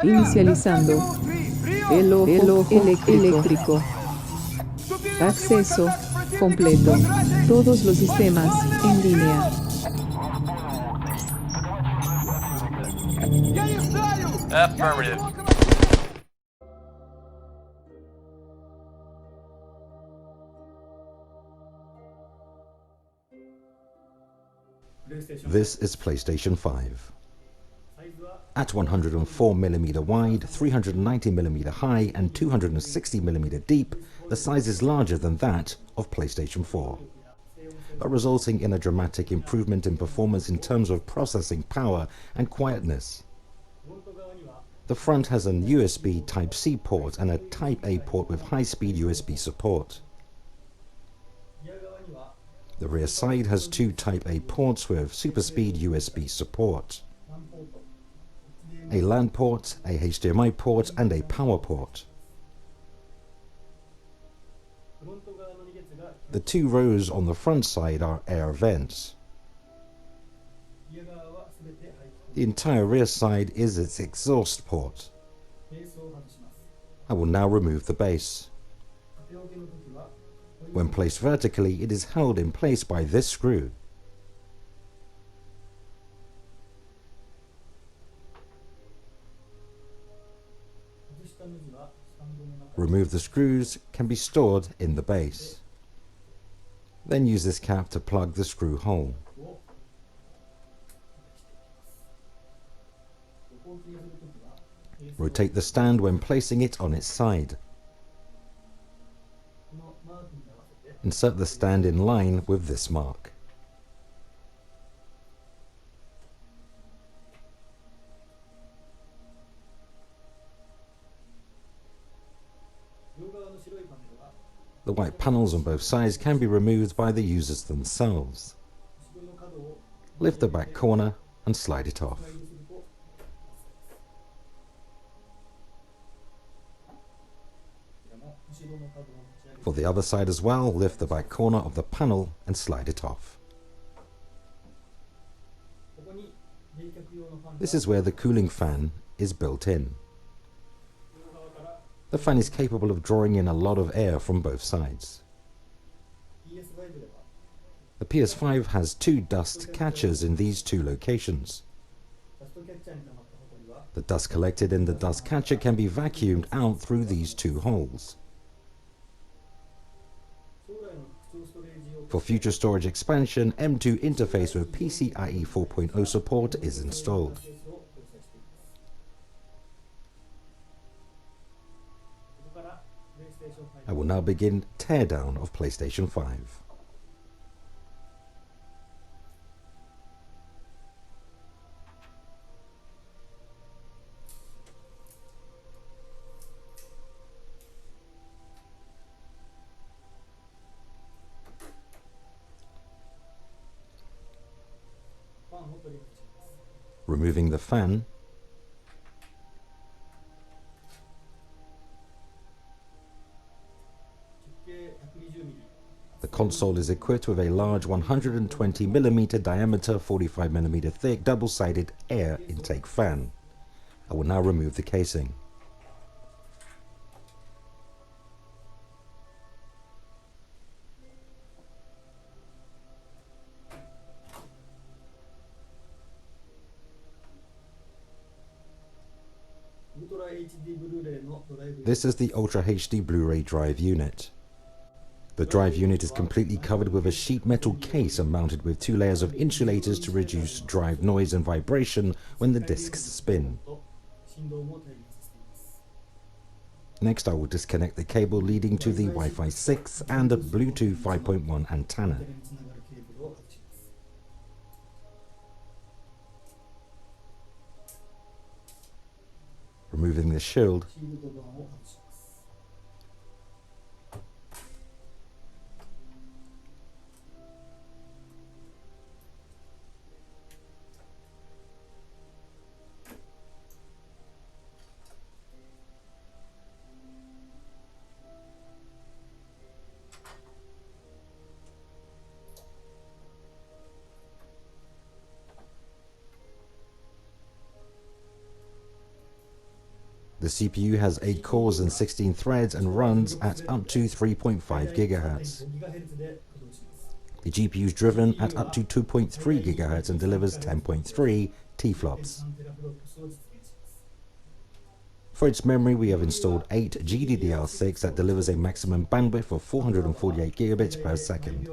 Inicializando el ojo eléctrico. Acceso completo. Todos los sistemas en línea. Affirmative. This is PlayStation 5. At 104mm wide, 390mm high and 260mm deep, the size is larger than that of PlayStation 4, but resulting in a dramatic improvement in performance in terms of processing power and quietness. The front has an USB Type-C port and a Type-A port with high-speed USB support. The rear side has two Type-A ports with super-speed USB support, a LAN port, a HDMI port, and a power port. The two rows on the front side are air vents. The entire rear side is its exhaust port. I will now remove the base. When placed vertically, it is held in place by this screw. Remove the screws can be stored in the base. Then use this cap to plug the screw hole. Rotate the stand when placing it on its side. Insert the stand in line with this mark. The white panels on both sides can be removed by the users themselves. Lift the back corner and slide it off. For the other side as well, lift the back corner of the panel and slide it off. This is where the cooling fan is built in. The fan is capable of drawing in a lot of air from both sides. The PS5 has two dust catchers in these two locations. The dust collected in the dust catcher can be vacuumed out through these two holes. For future storage expansion, M2 interface with PCIe 4.0 support is installed. I will now begin teardown of PlayStation 5. Removing the fan. The console is equipped with a large 120mm diameter, 45mm thick, double-sided air intake fan. I will now remove the casing. This is the Ultra HD Blu-ray drive unit. The drive unit is completely covered with a sheet metal case and mounted with two layers of insulators to reduce drive noise and vibration when the discs spin. Next, I will disconnect the cable leading to the Wi-Fi 6 and Bluetooth 5.1 antenna. Removing the shield. The CPU has 8 cores and 16 threads and runs at up to 3.5 GHz. The GPU is driven at up to 2.3 GHz and delivers 10.3 T-flops. For its memory, we have installed 8 GDDR6 that delivers a maximum bandwidth of 448 gigabits per second.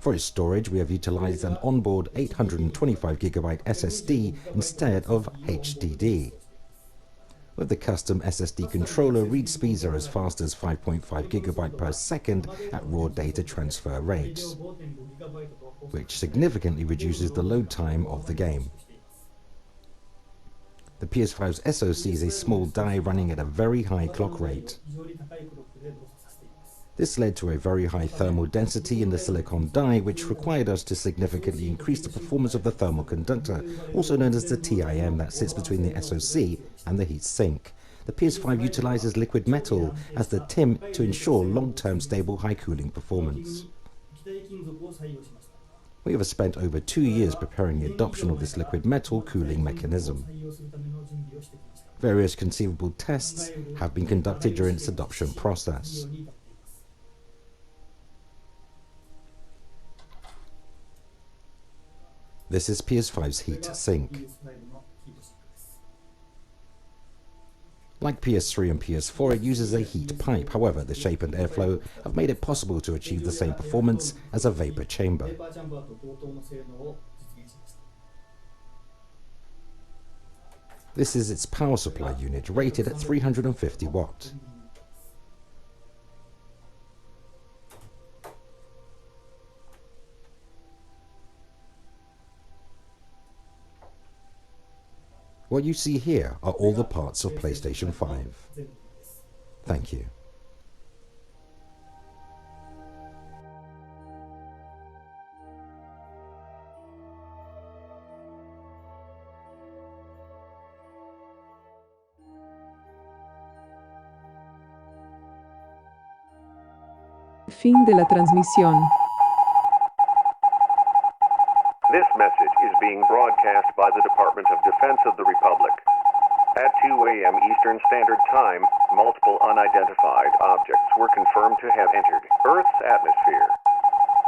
For its storage, we have utilized an onboard 825GB SSD instead of HDD. With the custom SSD controller, read speeds are as fast as 5.5 GB per second at raw data transfer rates, which significantly reduces the load time of the game. The PS5's SoC is a small die running at a very high clock rate. This led to a very high thermal density in the silicon die, which required us to significantly increase the performance of the thermal conductor, also known as the TIM, that sits between the SoC and the heat sink. The PS5 utilizes liquid metal as the TIM to ensure long-term stable high cooling performance. We have spent over 2 years preparing the adoption of this liquid metal cooling mechanism. Various conceivable tests have been conducted during its adoption process. This is PS5's heat sink. Like PS3 and PS4, it uses a heat pipe. However, the shape and airflow have made it possible to achieve the same performance as a vapor chamber. This is its power supply unit, rated at 350 watt. What you see here are all the parts of PlayStation 5. Thank you. Fin de la transmisión. This message is being broadcast by the Department of Defense of the Republic. At 2 a.m. Eastern Standard Time, multiple unidentified objects were confirmed to have entered Earth's atmosphere.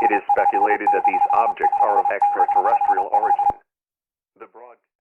It is speculated that these objects are of extraterrestrial origin.